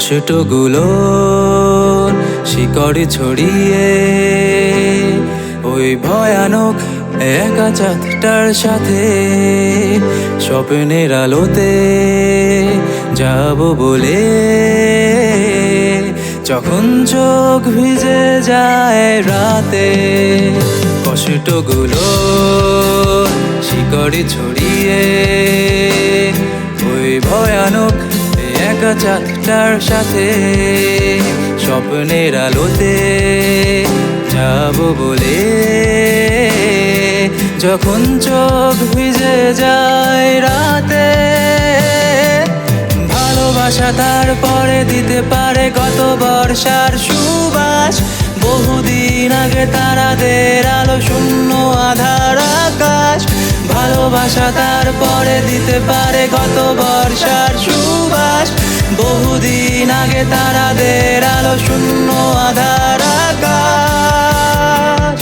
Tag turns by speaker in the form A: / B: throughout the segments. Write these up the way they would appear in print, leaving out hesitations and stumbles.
A: কষ্টগুলো শিকড় ছড়িয়ে ওই ভয়ানক একা চাঁদটার সাথে স্বপ্নের আলোতে যাব বলে, যখন চোখ ভিজে যায় রাতে কষ্টগুলো শিকড় ছড়িয়ে ওই ভয়ানক একা চাঁদটার সাথে স্বপ্নের আলোতে যাব বলে, যখন চোখ ভিজে যায় রাতে। ভালোবাসা তারপরে দিতে পারে গত বর্ষার সুবাস, বহুদিন আগে তারাদের আলো শূন্য আধার আকাশ। ভালোবাসা তারপরে দিতে পারে গত বর্ষার সুবাস, বহুদিন আগে তারাদের আলো শূন্য আধার আকাশ।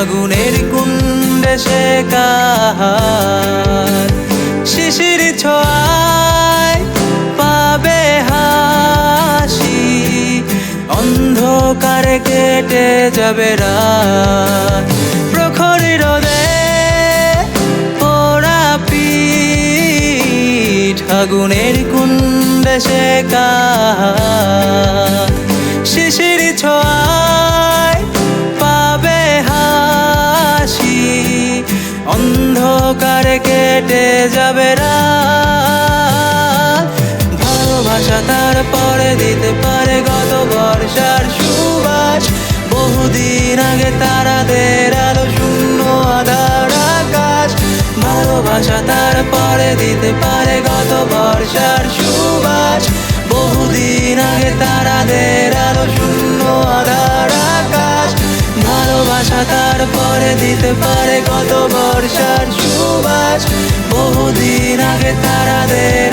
A: আগুনের কুণ্ডে শেখার শিশির ছোঁয়ায় পাবে হাসি, অন্ধকারে কেটে যাবে রাত। প্রখর রোদে পোড়া পিঠ, আগুনের কুণ্ডে শেখার শিশির ছোঁয়ায় পাবে হাসি, অন্ধকারে কেটে যাবে রাত। ভালোবাসা তারপরে দিতে পারে গত বর্ষার সুবাস, বহুদিন আগে তারাদের আলো শূন্য আধার আকাশ। ভালোবাসা তারপরে দিতে পারে গত বর্ষার সুবাস, বহুদিন আগে তারাদের আলো শূন্য আধার আকাশ। ভালোবাসা তারপরে দিতে পারে গত বর্ষার সুবাস, বহুদিন আগে তারাদের